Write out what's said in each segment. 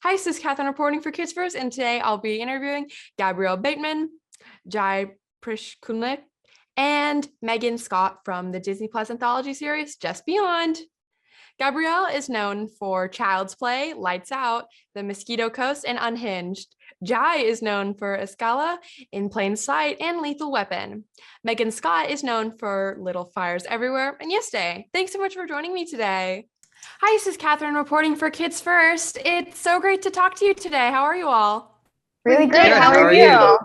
Hi, this is Katherine reporting for Kids First, and today I'll be interviewing Gabriel Bateman, Jai Prishkulnik, and Megan Stott from the Disney Plus anthology series Just Beyond. Gabrielle is known for Child's Play, Lights Out, The Mosquito Coast, and Unhinged. Jai is known for Escala, In Plain Sight, and Lethal Weapon. Megan Stott is known for Little Fires Everywhere and Yes Day. Thanks so much for joining me today. Hi, this is Katherine reporting for Kids First. It's so great to talk to you today. How are you all? Really great. Good. How are you?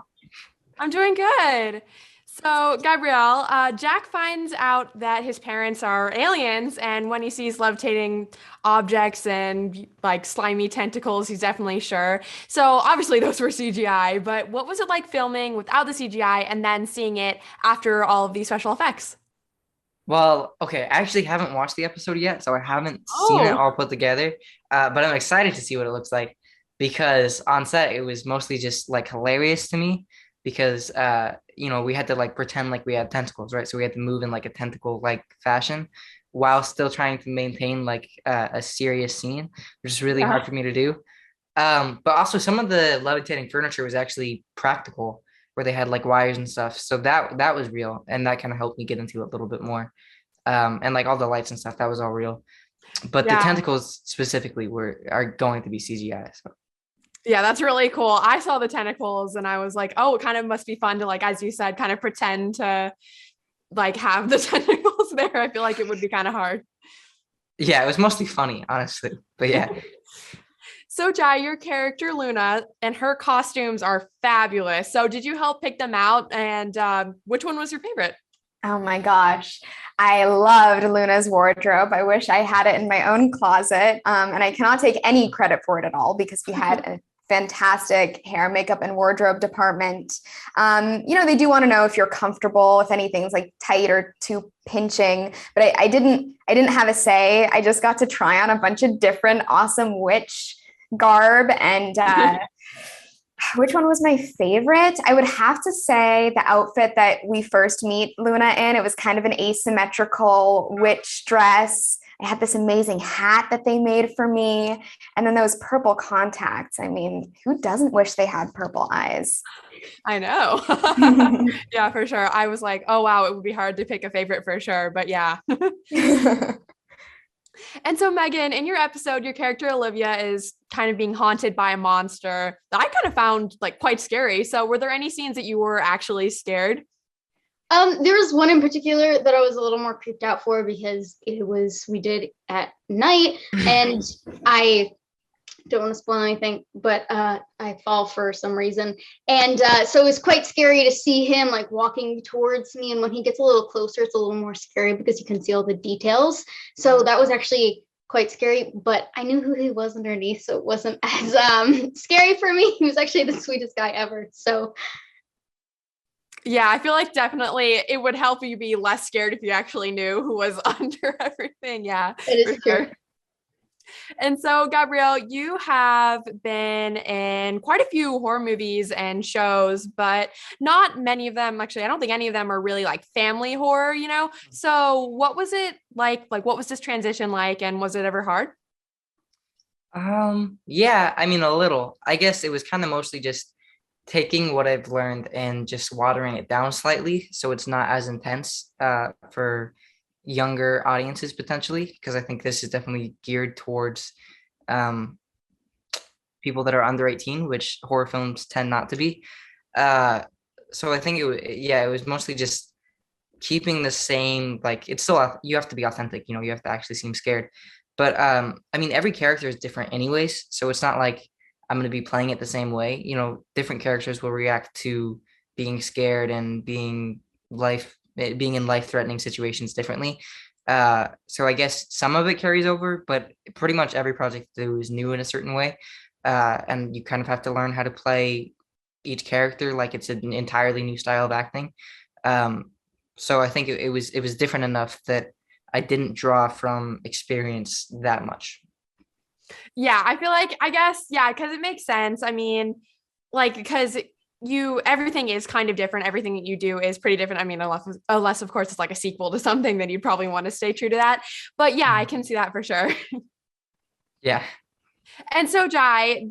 I'm doing good. So, Gabrielle, Jack finds out that his parents are aliens, and when he sees levitating objects and like slimy tentacles, he's definitely sure. So, obviously, those were CGI, but what was it like filming without the CGI and then seeing it after all of these special effects? Well, okay, I actually haven't watched the episode yet, so I haven't seen it Oh, all put together. But I'm excited to see what it looks like because on set it was mostly just like hilarious to me because we had to like pretend like we had tentacles, right? So we had to move in like a tentacle like fashion while still trying to maintain like a serious scene, which is really hard yeah. for me to do. But also some of the levitating furniture was actually practical, where they had like wires and stuff. So that was real, and that kind of helped me get into it a little bit more. And like all the lights and stuff, that was all real. But the Yeah. tentacles specifically are going to be CGI. So Yeah, that's really cool. I saw the tentacles and I was like, oh, it kind of must be fun to, like, as you said, kind of pretend to like have the tentacles there. I feel like it would be kind of hard. yeah, it was mostly funny, honestly. But yeah. So, Jai, your character Luna and her costumes are fabulous. So, did you help pick them out? And which one was your favorite? Oh my gosh. I loved Luna's wardrobe. I wish I had it in my own closet. And I cannot take any credit for it at all because we had a fantastic hair, makeup, and wardrobe department. They do want to know if you're comfortable, if anything's like tight or too pinching, but I didn't have a say. I just got to try on a bunch of different awesome witch garb and which one was my favorite? I would have to say the outfit that we first meet Luna in. It was kind of an asymmetrical witch dress. I had this amazing hat that they made for me. And then those purple contacts. I mean, who doesn't wish they had purple eyes? I know. Yeah, for sure. I was like, oh, wow, it would be hard to pick a favorite for sure. But yeah. And so, Megan, in your episode, your character Olivia is kind of being haunted by a monster that I kind of found like quite scary. So, were there any scenes that you were actually scared? There was one in particular that I was a little more creeped out for because we did at night, and I don't want to spoil anything, but I fall for some reason. And so it was quite scary to see him like walking towards me. And when he gets a little closer, it's a little more scary because you can see all the details. So that was actually quite scary, but I knew who he was underneath. So it wasn't as scary for me. He was actually the sweetest guy ever. So Yeah, I feel like definitely it would help you be less scared if you actually knew who was under everything. Yeah, it is for true. sure. And so, Gabrielle, you have been in quite a few horror movies and shows, but not many of them, actually, I don't think any of them are really like family horror. So what was it like? Like, what was this transition like? And was it ever hard? Yeah, I mean a little. I guess it was kind of mostly just taking what I've learned and just watering it down slightly so it's not as intense for younger audiences potentially, because I think this is definitely geared towards um people that are under 18, which horror films tend not to be. Uh so I think it was mostly just keeping the same, like it's still you have to be authentic, you have to actually seem scared. But I mean every character is different anyways, so it's not like I'm going to be playing it the same way. Different characters will react to being scared and being in life-threatening situations differently. So I guess some of it carries over, but pretty much every project I do is new in a certain way. And you kind of have to learn how to play each character like it's an entirely new style of acting. Um, so I think it was different enough that I didn't draw from experience that much. Yeah, I feel like, I guess, yeah, because it makes sense. I mean, like, because everything is kind of different. Everything that you do is pretty different. I mean, unless of course it's like a sequel to something, then you'd probably want to stay true to that. But yeah, I can see that for sure. Yeah. And so, Jai,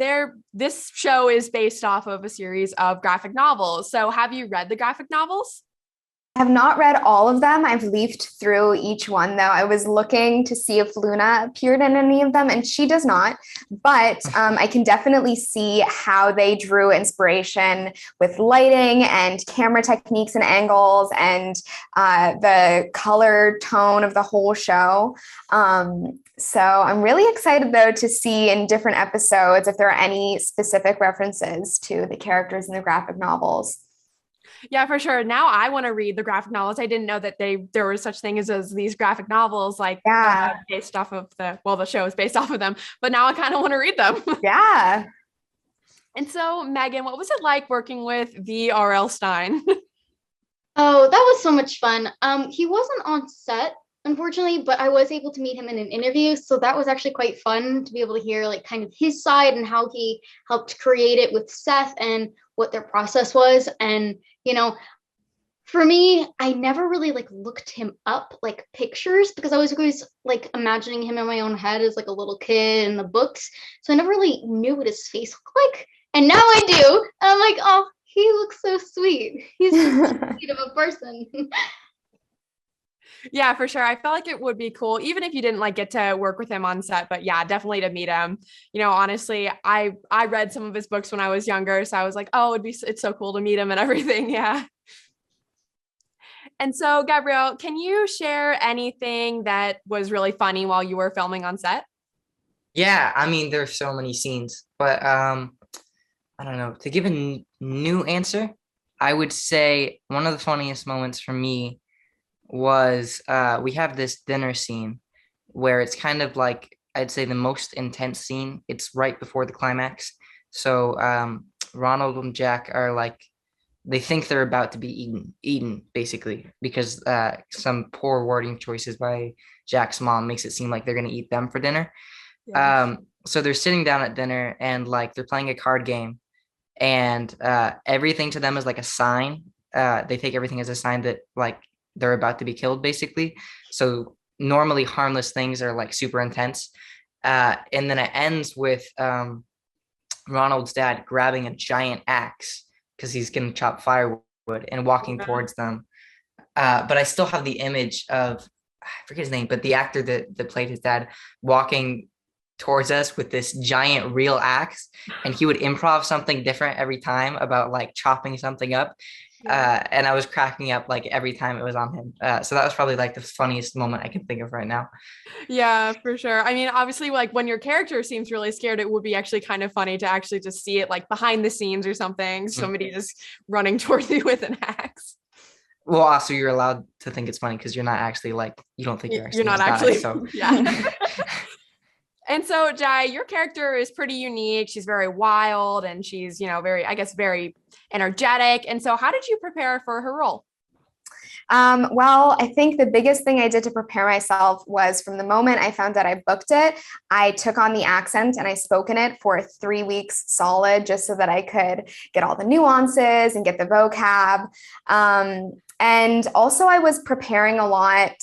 this show is based off of a series of graphic novels. So have you read the graphic novels? I have not read all of them. I've leafed through each one, though. I was looking to see if Luna appeared in any of them, and she does not. But I can definitely see how they drew inspiration with lighting and camera techniques and angles and the color tone of the whole show. So I'm really excited, though, to see in different episodes if there are any specific references to the characters in the graphic novels. Yeah, for sure. Now I want to read the graphic novels. I didn't know that there was such thing as these graphic novels, like based off of the show is based off of them. But now I kind of want to read them. Yeah. And so, Megan, what was it like working with the R.L. Stine? Oh, that was so much fun. He wasn't on set, unfortunately, but I was able to meet him in an interview. So that was actually quite fun to be able to hear like kind of his side and how he helped create it with Seth and what their process was. And, for me, I never really like looked him up like pictures because I was always like imagining him in my own head as like a little kid in the books. So I never really knew what his face looked like. And now I do. And I'm like, oh, he looks so sweet. He's just so sweet of a person. Yeah, for sure. I felt like it would be cool, even if you didn't like get to work with him on set, but yeah, definitely to meet him. Honestly, I read some of his books when I was younger. So I was like, oh, it's so cool to meet him and everything. Yeah. And so, Gabrielle, can you share anything that was really funny while you were filming on set? Yeah, I mean, there's so many scenes, but I don't know. To give a new answer, I would say one of the funniest moments for me was we have this dinner scene where it's kind of like, I'd say the most intense scene. It's right before the climax. So Ronald and Jack are like, they think they're about to be eaten basically, because some poor wording choices by Jack's mom makes it seem like they're going to eat them for dinner. Yeah. So they're sitting down at dinner and like they're playing a card game, and everything to them is like a sign. They take everything as a sign that like they're about to be killed basically. So normally harmless things are like super intense. And then it ends with Ronald's dad grabbing a giant axe because he's going to chop firewood and walking towards them. But I still have the image of, I forget his name, but the actor that played his dad walking towards us with this giant real axe, and he would improv something different every time about like chopping something up. And I was cracking up like every time it was on him. So that was probably like the funniest moment I can think of right now. Yeah, for sure. I mean, obviously, like when your character seems really scared, it would be actually kind of funny to actually just see it like behind the scenes or something. Somebody just running towards you with an axe. Well, also you're allowed to think it's funny because you're not actually like, you don't think you're not actually. So Yeah. And so, Jai, your character is pretty unique. She's very wild and she's, very energetic. And so how did you prepare for her role? Well, I think the biggest thing I did to prepare myself was from the moment I found out I booked it, I took on the accent and I spoke in it for 3 weeks solid, just so that I could get all the nuances and get the vocab. And also I was preparing a lot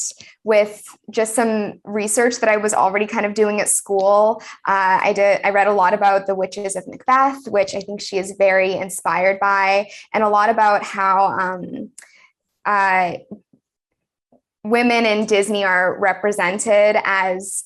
with just some research that I was already kind of doing at school. I read a lot about the witches of Macbeth, which I think she is very inspired by, and a lot about how women in Disney are represented as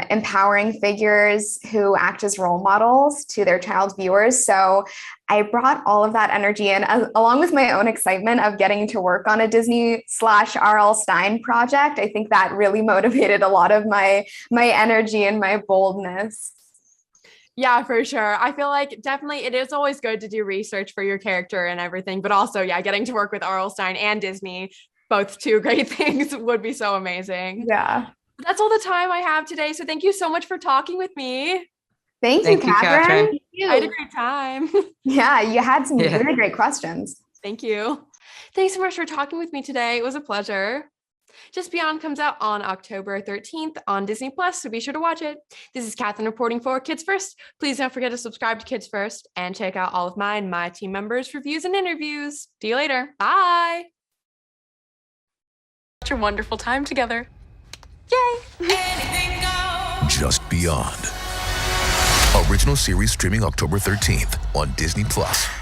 empowering figures who act as role models to their child viewers. So I brought all of that energy in, along with my own excitement of getting to work on a Disney/R.L. Stine project. I think that really motivated a lot of my energy and my boldness. Yeah, for sure. I feel like definitely it is always good to do research for your character and everything, but also, yeah, getting to work with R.L. Stine and Disney, both two great things, would be so amazing. Yeah. That's all the time I have today. So thank you so much for talking with me. Thank you, Catherine. Thank you. I had a great time. Yeah, you had some really great questions. Thank you. Thanks so much for talking with me today. It was a pleasure. Just Beyond comes out on October 13th on Disney Plus, so be sure to watch it. This is Katherine reporting for Kids First. Please don't forget to subscribe to Kids First and check out all of my team members' reviews and interviews. See you later. Bye. Such a wonderful time together. Yay! Just Beyond. Original series streaming October 13th on Disney Plus.